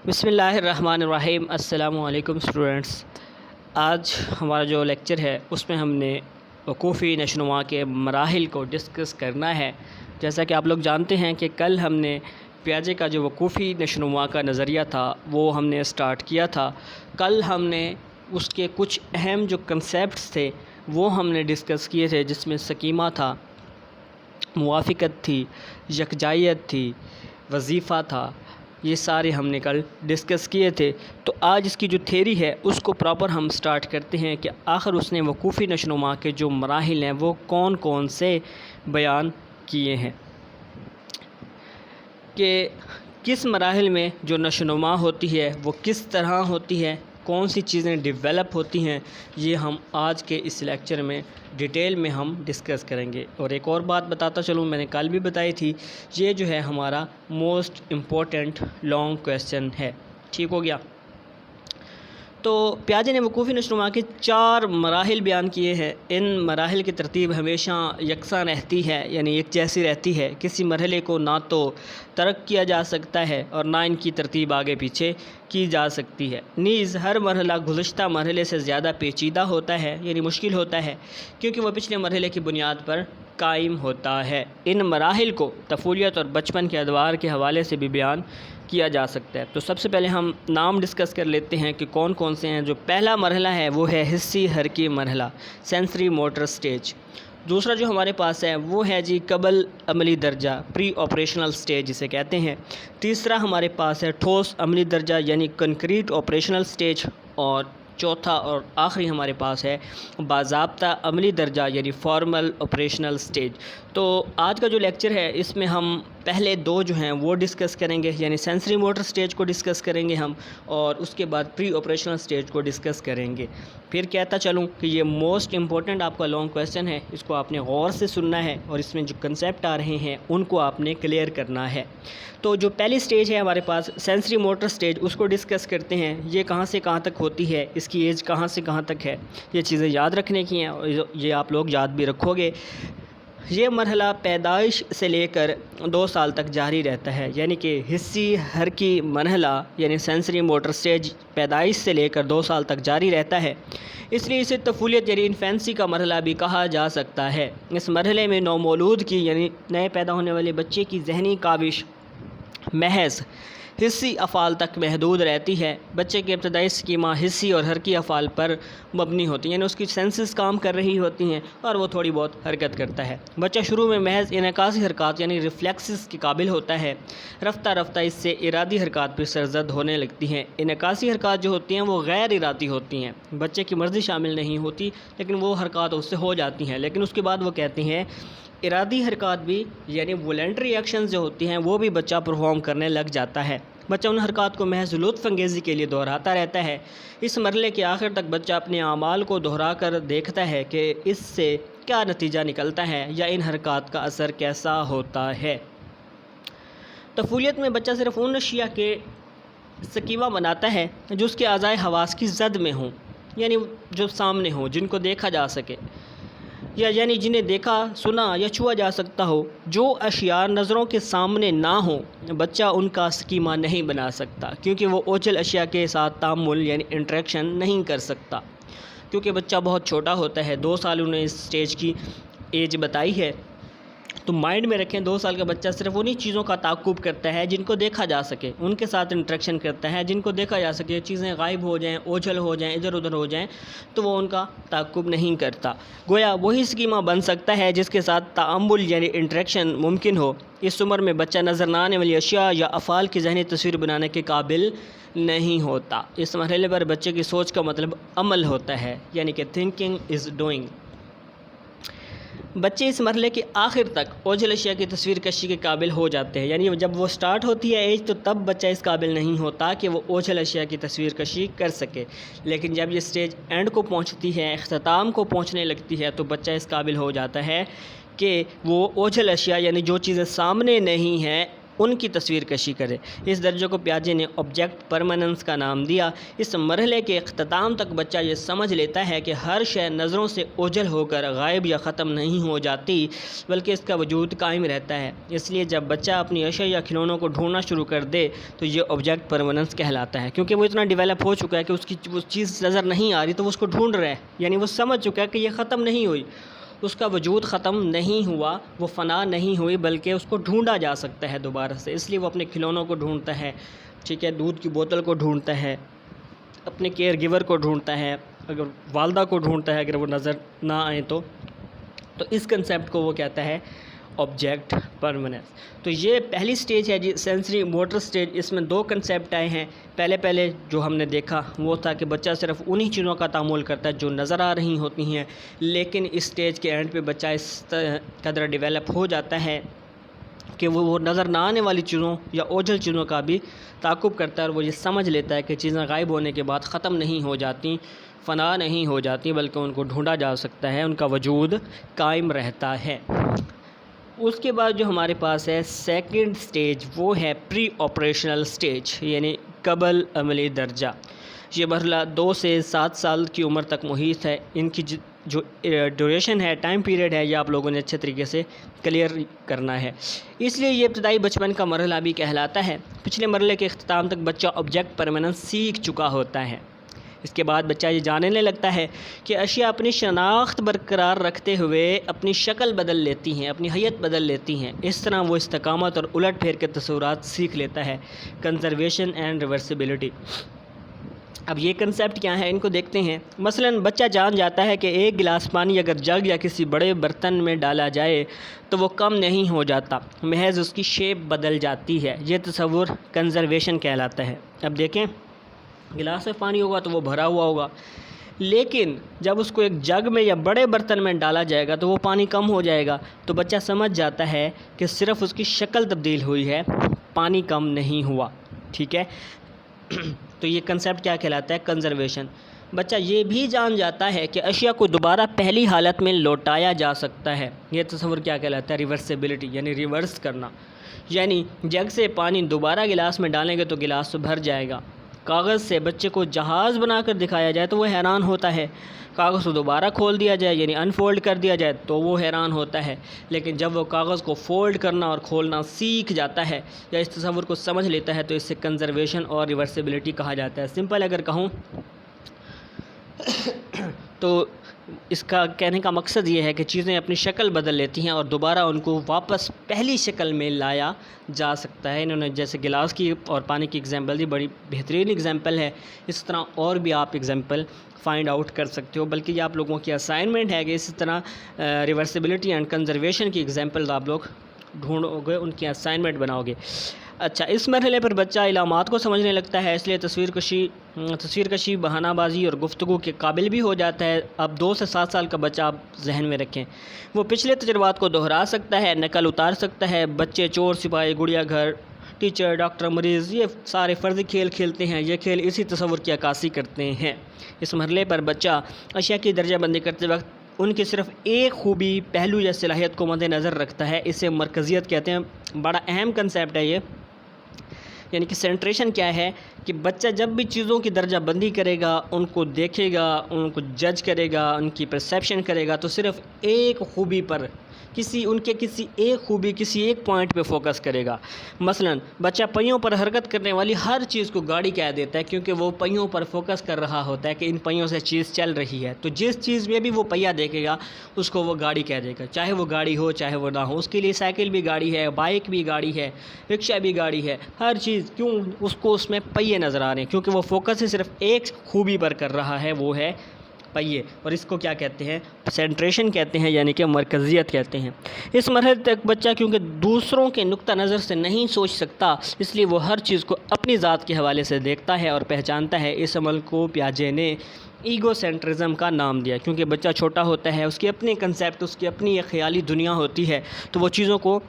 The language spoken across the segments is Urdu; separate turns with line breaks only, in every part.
بسم اللہ الرحمن الرحیم۔ السلام علیکم اسٹوڈنٹس۔ آج ہمارا جو لیکچر ہے اس میں ہم نے وقوفی نشوونما کے مراحل کو ڈسکس کرنا ہے۔ جیسا کہ آپ لوگ جانتے ہیں کہ کل ہم نے پیاجے کا جو وقوفی نشوونما کا نظریہ تھا وہ ہم نے سٹارٹ کیا تھا۔ کل ہم نے اس کے کچھ اہم جو کنسیپٹس تھے وہ ہم نے ڈسکس کیے تھے، جس میں سکیمہ تھا، موافقت تھی، یکجائیت تھی، وظیفہ تھا، یہ سارے ہم نے کل ڈسکس کیے تھے۔ تو آج اس کی جو تھیوری ہے اس کو پراپر ہم سٹارٹ کرتے ہیں کہ آخر اس نے وقوفی نشوونما کے جو مراحل ہیں وہ کون کون سے بیان کیے ہیں، کہ کس مراحل میں جو نشوونما ہوتی ہے وہ کس طرح ہوتی ہے، کون سی چیزیں ڈیولپ ہوتی ہیں، یہ ہم آج کے اس لیکچر میں ڈیٹیل میں ہم ڈسکس کریں گے۔ اور ایک اور بات بتاتا چلوں، میں نے کل بھی بتائی تھی، یہ جو ہے ہمارا موسٹ امپورٹنٹ لانگ کویسچن ہے۔ ٹھیک ہو گیا؟ تو پیاجے نے وقوفی نشوونما کے 4 مراحل بیان کیے ہیں۔ ان مراحل کی ترتیب ہمیشہ یکساں رہتی ہے، یعنی ایک جیسی رہتی ہے۔ کسی مرحلے کو نہ تو ترک کیا جا سکتا ہے اور نہ ان کی ترتیب آگے پیچھے کی جا سکتی ہے۔ نیز ہر مرحلہ گزشتہ مرحلے سے زیادہ پیچیدہ ہوتا ہے، یعنی مشکل ہوتا ہے، کیونکہ وہ پچھلے مرحلے کی بنیاد پر قائم ہوتا ہے۔ ان مراحل کو طفولیت اور بچپن کے ادوار کے حوالے سے بھی بیان کیا جا سکتا ہے۔ تو سب سے پہلے ہم نام ڈسکس کر لیتے ہیں کہ کون کون سے ہیں۔ جو پہلا مرحلہ ہے وہ ہے حسی حرکی مرحلہ، سینسری موٹر سٹیج۔ دوسرا جو ہمارے پاس ہے وہ ہے قبل عملی درجہ، پری آپریشنل سٹیج جسے کہتے ہیں۔ تیسرا ہمارے پاس ہے ٹھوس عملی درجہ، یعنی کنکریٹ آپریشنل سٹیج۔ اور چوتھا اور آخری ہمارے پاس ہے باضابطہ عملی درجہ، یعنی فارمل آپریشنل سٹیج۔ تو آج کا جو لیکچر ہے اس میں ہم پہلے 2 جو ہیں وہ ڈسکس کریں گے، یعنی سینسری موٹر سٹیج کو ڈسکس کریں گے ہم، اور اس کے بعد پری آپریشنل سٹیج کو ڈسکس کریں گے۔ پھر کہتا چلوں کہ یہ موسٹ امپورٹنٹ آپ کا لانگ کویسچن ہے، اس کو آپ نے غور سے سننا ہے اور اس میں جو کنسیپٹ آ رہے ہیں ان کو آپ نے کلیئر کرنا ہے۔ تو جو پہلی سٹیج ہے ہمارے پاس سینسری موٹر سٹیج، اس کو ڈسکس کرتے ہیں۔ یہ کہاں سے کہاں تک ہوتی ہے، اس کی ایج کہاں سے کہاں تک ہے، یہ چیزیں یاد رکھنے کی ہیں اور یہ آپ لوگ یاد بھی رکھو گے۔ یہ مرحلہ پیدائش سے لے کر 2 سال تک جاری رہتا ہے، یعنی کہ حسی حرکی مرحلہ یعنی سینسری موٹر سٹیج پیدائش سے لے کر 2 سال تک جاری رہتا ہے، اس لیے اسے طفولیت یعنی انفینسی کا مرحلہ بھی کہا جا سکتا ہے۔ اس مرحلے میں نومولود کی یعنی نئے پیدا ہونے والے بچے کی ذہنی کاوش محض حسی افعال تک محدود رہتی ہے۔ بچے کے ابتدائی سکیمہ حسی اور حرکی افعال پر مبنی ہوتی ہیں، یعنی اس کی سینسز کام کر رہی ہوتی ہیں اور وہ تھوڑی بہت حرکت کرتا ہے۔ بچہ شروع میں محض انعکاسی حرکات یعنی ریفلیکسز کے قابل ہوتا ہے، رفتہ رفتہ اس سے ارادی حرکات بھی سرزد ہونے لگتی ہیں۔ انعکاسی حرکات جو ہوتی ہیں وہ غیر ارادی ہوتی ہیں، بچے کی مرضی شامل نہیں ہوتی، لیکن وہ حرکات اس سے ہو جاتی ہیں۔ لیکن اس کے بعد وہ کہتے ہیں ارادی حرکات بھی یعنی وولنٹری ایکشنز جو ہوتی ہیں وہ بھی بچہ پرفارم کرنے لگ جاتا ہے۔ بچہ ان حرکات کو محض لطف انگیزی کے لیے دہراتا رہتا ہے۔ اس مرحلے کے آخر تک بچہ اپنے اعمال کو دہرا کر دیکھتا ہے کہ اس سے کیا نتیجہ نکلتا ہے یا ان حرکات کا اثر کیسا ہوتا ہے۔ طفولیت میں بچہ صرف ان اشیاء کے سکیمہ بناتا ہے جو اس کے اعضائے حواس کی زد میں ہوں، یعنی جو سامنے ہوں، جن کو دیکھا جا سکے، یعنی جنہیں دیکھا، سنا یا چھوا جا سکتا ہو۔ جو اشیاء نظروں کے سامنے نہ ہوں بچہ ان کا سکیمہ نہیں بنا سکتا، کیونکہ وہ اوجھل اشیاء کے ساتھ تعامل یعنی انٹریکشن نہیں کر سکتا، کیونکہ بچہ بہت چھوٹا ہوتا ہے۔ 2 سال انہیں اس سٹیج کی ایج بتائی ہے، تو مائنڈ میں رکھیں 2 سال کا بچہ صرف انہی چیزوں کا تعاقب کرتا ہے جن کو دیکھا جا سکے، ان کے ساتھ انٹریکشن کرتا ہے جن کو دیکھا جا سکے۔ چیزیں غائب ہو جائیں، اوجھل ہو جائیں، ادھر ادھر ہو جائیں تو وہ ان کا تعاقب نہیں کرتا۔ گویا وہی سکیمہ بن سکتا ہے جس کے ساتھ تعامل یعنی انٹریکشن ممکن ہو۔ اس عمر میں بچہ نظر نہ آنے والی اشیاء یا افعال کی ذہنی تصویر بنانے کے قابل نہیں ہوتا۔ اس مرحلے پر بچے کی سوچ کا مطلب عمل ہوتا ہے، یعنی کہ تھنکنگ از ڈوئنگ۔ بچے اس مرحلے کے آخر تک اوجھل اشیاء کی تصویر کشی کے قابل ہو جاتے ہیں، یعنی جب وہ سٹارٹ ہوتی ہے ایج تو تب بچہ اس قابل نہیں ہوتا کہ وہ اوجھل اشیاء کی تصویر کشی کر سکے، لیکن جب یہ سٹیج اینڈ کو پہنچتی ہے، اختتام کو پہنچنے لگتی ہے، تو بچہ اس قابل ہو جاتا ہے کہ وہ اوجھل اشیاء یعنی جو چیزیں سامنے نہیں ہیں ان کی تصویر کشی کرے۔ اس درجے کو پیاجے نے آبجیکٹ پرماننس کا نام دیا۔ اس مرحلے کے اختتام تک بچہ یہ سمجھ لیتا ہے کہ ہر شے نظروں سے اوجھل ہو کر غائب یا ختم نہیں ہو جاتی بلکہ اس کا وجود قائم رہتا ہے۔ اس لیے جب بچہ اپنی اشیاء یا کھلونوں کو ڈھونڈنا شروع کر دے تو یہ آبجیکٹ پرماننس کہلاتا ہے، کیونکہ وہ اتنا ڈیولپ ہو چکا ہے کہ اس کی وہ چیز نظر نہیں آ رہی تو وہ اس کو ڈھونڈ رہا ہے، یعنی وہ سمجھ چکا ہے کہ یہ ختم نہیں ہوئی، اس کا وجود ختم نہیں ہوا، وہ فنا نہیں ہوئی بلکہ اس کو ڈھونڈا جا سکتا ہے دوبارہ سے۔ اس لیے وہ اپنے کھلونوں کو ڈھونڈتا ہے، ٹھیک ہے، دودھ کی بوتل کو ڈھونڈتا ہے، اپنے کیئر گیور کو ڈھونڈتا ہے، اگر والدہ کو ڈھونڈتا ہے اگر وہ نظر نہ آئیں تو اس کنسیپٹ کو وہ کہتا ہے آبجیکٹ پرماننس۔ تو یہ پہلی سٹیج ہے جی، سینسری موٹر سٹیج۔ اس میں دو کنسیپٹ آئے ہیں۔ پہلے جو ہم نے دیکھا وہ تھا کہ بچہ صرف انہی چیزوں کا تعامل کرتا ہے جو نظر آ رہی ہوتی ہیں، لیکن اس سٹیج کے اینڈ پہ بچہ اس قدر ڈیولپ ہو جاتا ہے کہ وہ نظر نہ آنے والی چیزوں یا اوجھل چیزوں کا بھی تعاقب کرتا ہے، اور وہ یہ سمجھ لیتا ہے کہ چیزیں غائب ہونے کے بعد ختم نہیں ہو جاتی، فنا نہیں ہو جاتی، بلکہ ان کو ڈھونڈا جا سکتا ہے، ان کا وجود قائم رہتا ہے۔ اس کے بعد جو ہمارے پاس ہے سیکنڈ سٹیج، وہ ہے پری آپریشنل سٹیج، یعنی قبل عملی درجہ۔ یہ مرحلہ 2 سے 7 سال کی عمر تک محیط ہے۔ ان کی جو ڈیوریشن ہے، ٹائم پیریڈ ہے، یہ آپ لوگوں نے اچھے طریقے سے کلیئر کرنا ہے۔ اس لیے یہ ابتدائی بچپن کا مرحلہ بھی کہلاتا ہے۔ پچھلے مرحلے کے اختتام تک بچہ آبجیکٹ پرماننس سیکھ چکا ہوتا ہے۔ اس کے بعد بچہ یہ جاننے لگتا ہے کہ اشیاء اپنی شناخت برقرار رکھتے ہوئے اپنی شکل بدل لیتی ہیں، اپنی حیت بدل لیتی ہیں۔ اس طرح وہ استقامت اور الٹ پھیر کے تصورات سیکھ لیتا ہے۔ Conservation and reversibility. اب یہ کنسیپٹ کیا ہے، ان کو دیکھتے ہیں۔ مثلاً بچہ جان جاتا ہے کہ ایک گلاس پانی اگر جگ یا کسی بڑے برتن میں ڈالا جائے تو وہ کم نہیں ہو جاتا، محض اس کی شیپ بدل جاتی ہے۔ یہ تصور کنزرویشن کہلاتا ہے۔ اب دیکھیں، گلاس میں پانی ہوگا تو وہ بھرا ہوا ہوگا، لیکن جب اس کو ایک جگ میں یا بڑے برتن میں ڈالا جائے گا تو وہ پانی کم ہو جائے گا۔ تو بچہ سمجھ جاتا ہے کہ صرف اس کی شکل تبدیل ہوئی ہے، پانی کم نہیں ہوا، ٹھیک ہے۔ تو یہ کنسیپٹ کیا کہلاتا ہے، کنزرویشن۔ بچہ یہ بھی جان جاتا ہے کہ اشیاء کو دوبارہ پہلی حالت میں لوٹایا جا سکتا ہے۔ یہ تصور کیا کہلاتا ہے، ریورسیبلٹی، یعنی ریورس کرنا۔ یعنی جگ سے پانی دوبارہ گلاس میں ڈالیں گے تو گلاس تو بھر جائے گا۔ کاغذ سے بچے کو جہاز بنا کر دکھایا جائے تو وہ حیران ہوتا ہے، کاغذ کو دوبارہ کھول دیا جائے یعنی انفولڈ کر دیا جائے تو وہ حیران ہوتا ہے۔ لیکن جب وہ کاغذ کو فولڈ کرنا اور کھولنا سیکھ جاتا ہے یا اس تصور کو سمجھ لیتا ہے تو اس سے کنزرویشن اور ریورسیبلٹی کہا جاتا ہے۔ سمپل اگر کہوں تو اس کا کہنے کا مقصد یہ ہے کہ چیزیں اپنی شکل بدل لیتی ہیں اور دوبارہ ان کو واپس پہلی شکل میں لایا جا سکتا ہے۔ انہوں نے جیسے گلاس کی اور پانی کی اگزامپل دی، بڑی بہترین اگزامپل ہے، اس طرح اور بھی آپ اگزامپل فائنڈ آؤٹ کر سکتے ہو، بلکہ یہ آپ لوگوں کی اسائنمنٹ ہے کہ اس طرح ریورسیبلٹی اینڈ کنزرویشن کی اگزامپل آپ لوگ ڈھونڈو گے، ان کی اسائنمنٹ بناؤ گے۔ اچھا، اس مرحلے پر بچہ علامات کو سمجھنے لگتا ہے، اس لیے تصویر کشی، بہانہ بازی اور گفتگو کے قابل بھی ہو جاتا ہے۔ اب 2 سے 7 سال کا بچہ آپ ذہن میں رکھیں، وہ پچھلے تجربات کو دہرا سکتا ہے، نقل اتار سکتا ہے۔ بچے چور سپاہی، گڑیا گھر، ٹیچر، ڈاکٹر، مریض، یہ سارے فرضی کھیل کھیلتے ہیں۔ یہ کھیل اسی تصور کی عکاسی کرتے ہیں۔ اس مرحلے پر بچہ اشیاء کی درجہ بندی کرتے وقت ان کی صرف ایک خوبی، پہلو یا صلاحیت کو مد نظر رکھتا ہے۔ اسے مرکزیت کہتے ہیں۔ بڑا اہم کنسیپٹ ہے یہ، یعنی کہ سینٹریشن کیا ہے کہ بچہ جب بھی چیزوں کی درجہ بندی کرے گا، ان کو دیکھے گا، ان کو جج کرے گا، ان کی پرسیپشن کرے گا تو صرف ایک خوبی پر، کسی ایک خوبی، کسی ایک پوائنٹ پہ فوکس کرے گا۔ مثلا بچہ پہیوں پر حرکت کرنے والی ہر چیز کو گاڑی کہہ دیتا ہے، کیونکہ وہ پہیوں پر فوکس کر رہا ہوتا ہے کہ ان پہیوں سے چیز چل رہی ہے۔ تو جس چیز میں بھی وہ پہیا دیکھے گا اس کو وہ گاڑی کہہ دے گا، چاہے وہ گاڑی ہو چاہے وہ نہ ہو۔ اس کے لیے سائیکل بھی گاڑی ہے، بائک بھی گاڑی ہے، رکشہ بھی گاڑی ہے، ہر چیز۔ کیوں؟ اس کو اس میں پہیے نظر آ رہے ہیں، کیونکہ وہ فوکس ہی صرف ایک خوبی پر کر رہا ہے، وہ ہے پہیے۔ اور اس کو کیا کہتے ہیں؟ سینٹریشن کہتے ہیں، یعنی کہ مرکزیت کہتے ہیں۔ اس مرحلے تک بچہ کیونکہ دوسروں کے نقطہ نظر سے نہیں سوچ سکتا، اس لیے وہ ہر چیز کو اپنی ذات کے حوالے سے دیکھتا ہے اور پہچانتا ہے۔ اس عمل کو پیاجے نے ایگو سینٹرزم کا نام دیا، کیونکہ بچہ چھوٹا ہوتا ہے، اس کی اپنی کنسیپٹ، اس کی اپنی ایک خیالی دنیا ہوتی ہے، تو وہ چیزوں کو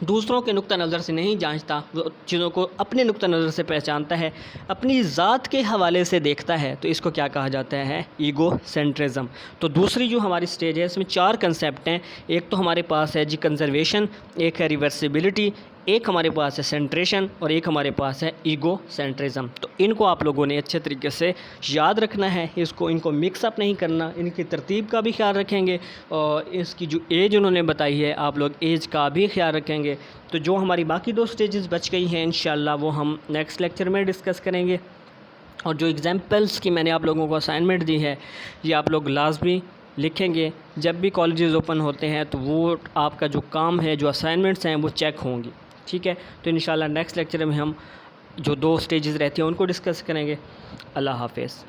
دوسروں کے نقطہ نظر سے نہیں جانچتا، وہ چیزوں کو اپنے نقطہ نظر سے پہچانتا ہے، اپنی ذات کے حوالے سے دیکھتا ہے۔ تو اس کو کیا کہا جاتا ہے؟ ایگو سینٹرزم۔ تو دوسری جو ہماری سٹیج ہے، اس میں 4 کنسیپٹ ہیں۔ ایک تو ہمارے پاس ہے جی کنزرویشن، ایک ہے ریورسیبلٹی، ایک ہمارے پاس ہے سینٹریشن اور ایک ہمارے پاس ہے ایگو سینٹرزم. تو ان کو آپ لوگوں نے اچھے طریقے سے یاد رکھنا ہے. ان کو مکس اپ نہیں کرنا. ان کی ترتیب کا بھی خیال رکھیں گے اور اس کی جو ایج انہوں نے بتائی ہے آپ لوگ ایج کا بھی خیال رکھیں گے. تو جو ہماری باقی 2 سٹیجز بچ گئی ہیں انشاءاللہ وہ ہم نیکسٹ لیکچر میں ڈسکس کریں گے. اور جو ایگزامپلس کی میں نے آپ لوگوں کو اسائنمنٹ دی ہے یہ آپ لوگ لازمی لکھیں گے. جب بھی کالجز اوپن ہوتے ہیں تو وہ آپ کا جو کام ہے جو اسائنمنٹس ہیں وہ چیک ہوں گی. ٹھیک ہے. تو انشاءاللہ نیکسٹ لیکچر میں ہم جو 2 سٹیجز رہتی ہیں ان کو ڈسکس کریں گے. اللہ حافظ.